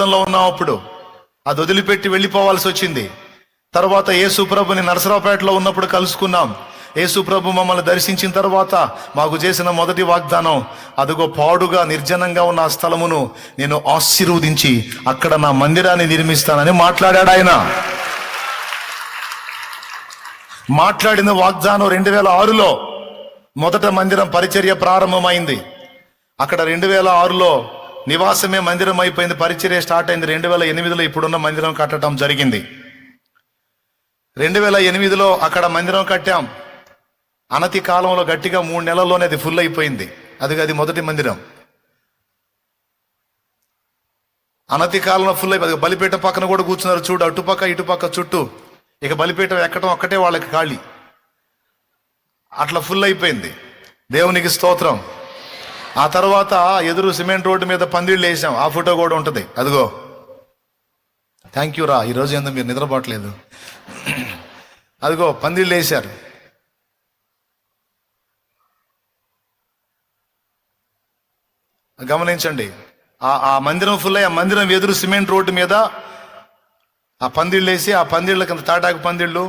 ప్రార్థనలో ఉన్నాం. అప్పుడు అది వదిలిపెట్టి వెళ్ళిపోవాల్సి వచ్చింది. తర్వాత యేసు ప్రభుని నరసరావుపేటలో ఉన్నప్పుడు కలుసుకున్నాం. యేసు ప్రభు మమ్మల్ని దర్శించిన తర్వాత మాకు చేసిన మొదటి వాగ్దానం, అదిగో పాడుగా నిర్జనంగా ఉన్న ఆ స్థలమును నేను ఆశీర్వదించి అక్కడ నా మందిరాన్ని నిర్మిస్తానని మాట్లాడాడు ఆయన. మాట్లాడిన వాగ్దానం 2006లో మొదట మందిరం పరిచర్య ప్రారంభమైంది. అక్కడ 2006లో నివాసమే మందిరం అయిపోయింది, పరిచర్య స్టార్ట్ అయింది. 2008లో ఇప్పుడున్న మందిరం కట్టడం జరిగింది. 2008లో అక్కడ మందిరం కట్టాం. అనతి కాలంలో గట్టిగా 3 నెలల్లోనే అది ఫుల్ అయిపోయింది. అది మొదటి మందిరం. అనతి కాలంలో ఫుల్ అయిపోయింది. బలిపీఠ పక్కన కూడా కూర్చున్నారు చూడు, అటుపక్క ఇటుపక్క చుట్టూ. ఇక బలిపీఠం ఎక్కడం ఒక్కటే వాళ్ళకి ఖాళీ. అట్లా ఫుల్ అయిపోయింది. దేవునికి స్తోత్రం. ఆ తర్వాత ఎదురు సిమెంట్ రోడ్డు మీద పందిళ్ళు వేసాం. ఆ ఫోటో కూడా ఉంటుంది. అదిగో, థ్యాంక్ యూ రా, ఈరోజు ఏందో మీరు నిద్రపోవట్లేదు. అదిగో పందిళ్ళు వేశారు. గమనించండి, ఆ మందిరం ఫుల్ అయ్యి, ఆ మందిరం ఎదురు సిమెంట్ రోడ్డు మీద ఆ పందిళ్ళు వేసి, ఆ పందిళ్ళ కింద తాటాకు పందిళ్ళు,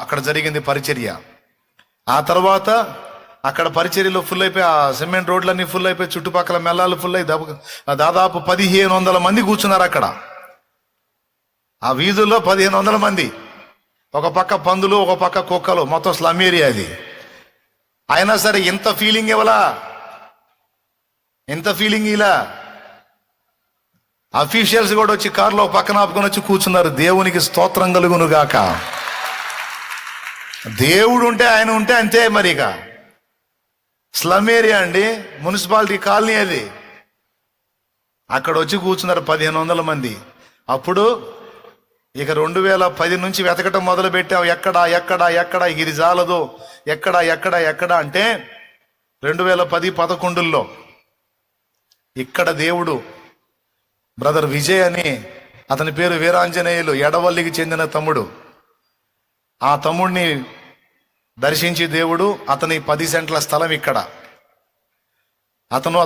అక్కడ జరిగింది పరిచర్య. ఆ తర్వాత అక్కడ పరిచర్యలో ఫుల్ అయిపోయి, ఆ సిమెంట్ రోడ్లన్నీ ఫుల్ అయిపోయి, చుట్టుపక్కల మెల్లాలు ఫుల్ అయి దాదాపు 1500 మంది కూర్చున్నారు అక్కడ. ఆ వీధుల్లో 1500 మంది. ఒక పక్క పందులు, ఒక పక్క కుక్కలు, మొత్తం స్లమ్ ఏరియా అది. అయినా సరే ఇంత ఫీలింగ్ ఇవ్వలా, ఇంత ఫీలింగ్ ఇలా. అఫీషియల్స్ కూడా వచ్చి కారులో పక్కన ఆపుకొని వచ్చి కూర్చున్నారు. దేవునికి స్తోత్రం కలుగును గాక. దేవుడు ఉంటే ఆయన ఉంటే అంతే. మరి ఇక స్లమ్ ఏరియా అండి, మున్సిపాలిటీ కాలనీ అది. అక్కడ వచ్చి కూర్చున్నారు 1500 మంది. అప్పుడు ఇక 2010 నుంచి వెతకటం మొదలు పెట్టాం. ఎక్కడ ఇది చాలదు, ఎక్కడ అంటే 2010-11లో ఇక్కడ దేవుడు బ్రదర్ విజయ్ అని, అతని పేరు వీరాంజనేయులు, ఎడవల్లికి చెందిన తమ్ముడు. ఆ తమ్ముడిని దర్శించి దేవుడు అతని 10 సెంట్ల స్థలం ఇక్కడ,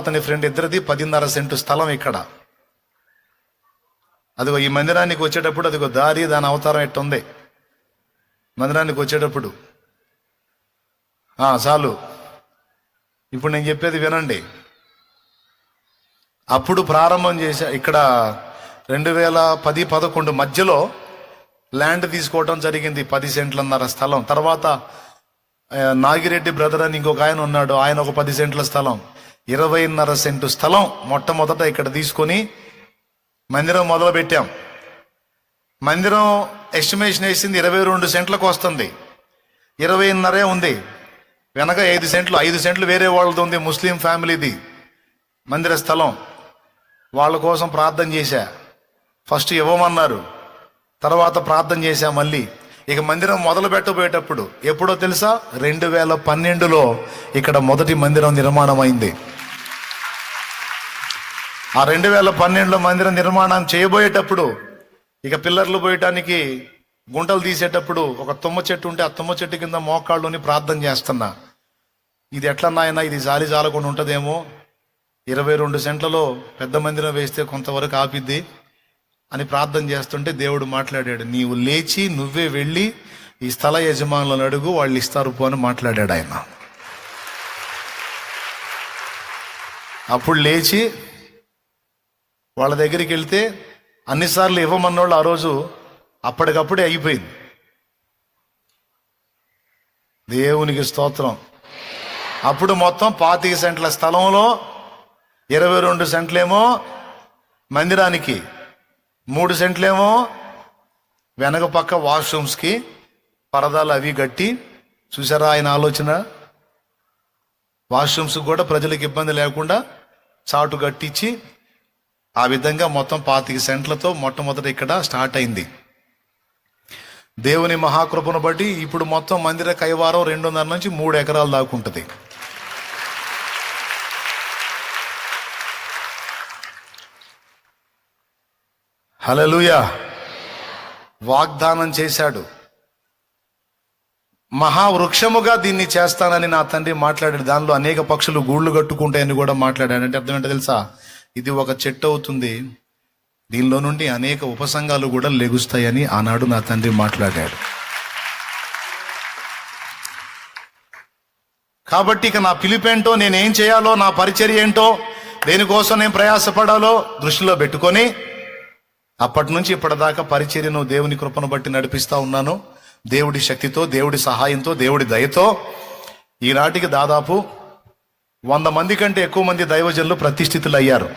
అతని ఫ్రెండ్ ఇద్దరిది 10.5 సెంటు స్థలం ఇక్కడ. అదిగో ఈ మందిరానికి వచ్చేటప్పుడు అదిగో దారి, దాని అవతారం ఎట్టుంది మందిరానికి వచ్చేటప్పుడు. చాలు, ఇప్పుడు నేను చెప్పేది వినండి. అప్పుడు ప్రారంభం చేశా ఇక్కడ 2010-11 మధ్యలో ల్యాండ్ తీసుకోవడం జరిగింది, 10 సెంట్లన్నర స్థలం. తర్వాత నాగిరెడ్డి బ్రదర్ అని ఇంకొక ఆయన ఉన్నాడు, ఆయన ఒక 10 సెంట్ల స్థలం, 20.5 సెంటు స్థలం మొట్టమొదట ఇక్కడ తీసుకొని మందిరం మొదలు పెట్టాం. మందిరం ఎస్టిమేషన్ వేసింది 22 సెంట్లకు వస్తుంది. 20.5 ఉంది. వెనక 5 సెంట్లు వేరే వాళ్ళది ఉంది, ముస్లిం ఫ్యామిలీది మందిర స్థలం. వాళ్ళ కోసం ప్రార్థన చేశా. ఫస్ట్ ఇవ్వమన్నారు, తర్వాత ప్రార్థన చేశా మళ్ళీ. ఇక మందిరం మొదలు పెట్టబోయేటప్పుడు ఎప్పుడో తెలుసా, 2012లో ఇక్కడ మొదటి మందిరం నిర్మాణం అయింది. ఆ 2012లో మందిరం నిర్మాణం చేయబోయేటప్పుడు ఇక పిల్లర్లు పోయటానికి గుంటలు తీసేటప్పుడు ఒక తుమ్మ చెట్టు ఉంటే ఆ తుమ్మ చెట్టు కింద మోకాళ్ళుని ప్రార్థన చేస్తున్నా. ఇది ఎట్లా నాయనా, ఇది జాలి జాలకుండా ఉంటుందేమో, 22 సెంట్లలో పెద్ద మందిరం వేస్తే కొంతవరకు ఆపిద్ది అని ప్రార్థన చేస్తుంటే దేవుడు మాట్లాడాడు, నీవు లేచి నువ్వే వెళ్ళి ఈ స్థల యజమానులను అడుగు, వాళ్ళు ఇస్తారు పో అని మాట్లాడాడు ఆయన. అప్పుడు లేచి వాళ్ళ దగ్గరికి వెళ్తే అన్నిసార్లు ఇవ్వమన్నోళ్ళు ఆ రోజు అప్పటికప్పుడే అయిపోయింది. దేవునికి స్తోత్రం. అప్పుడు మొత్తం 25 సెంట్ల స్థలంలో 22 సెంట్లేమో మందిరానికి, 3 సెంట్లేమో వెనక పక్క వాష్రూమ్స్కి పరదాలు అవి కట్టి, చూసారా ఆయన ఆలోచన. వాష్రూమ్స్ కూడా ప్రజలకు ఇబ్బంది లేకుండా చాటు కట్టించి ఆ విధంగా మొత్తం 25 సెంట్లతో మొట్టమొదటి ఇక్కడ స్టార్ట్ అయింది. దేవుని మహాకృపను బట్టి ఇప్పుడు మొత్తం మందిర కైవారం 2.5 నుంచి 3 ఎకరాలు దాకుంటుంది. హల్లెలూయా. వాగ్దానం చేశాడు, మహావృక్షముగా దీన్ని చేస్తానని నా తండ్రి మాట్లాడాడు. దానిలో అనేక పక్షులు గూళ్ళు కట్టుకుంటాయని కూడా మాట్లాడాడు. అంటే అర్థం ఏంటో తెలుసా, ఇది ఒక చెట్టు అవుతుంది, దీనిలో నుండి అనేక ఉపసంఘాలు కూడా లెగుస్తాయని ఆనాడు నా తండ్రి మాట్లాడాడు. కాబట్టి ఇక నా పిలుపేంటో, నేనేం చేయాలో, నా పరిచర్య ఏంటో, దేనికోసం నేను ప్రయాసపడాలో దృష్టిలో పెట్టుకొని అప్పటి నుంచి ఇప్పటిదాకా పరిచర్యను దేవుని కృపను బట్టి నడిపిస్తా ఉన్నాను. దేవుడి శక్తితో, దేవుడి సహాయంతో, దేవుడి దయతో ఈనాటికి దాదాపు 100 మంది కంటే ఎక్కువ మంది దైవజనులు ప్రతిష్ఠితులు అయ్యారు.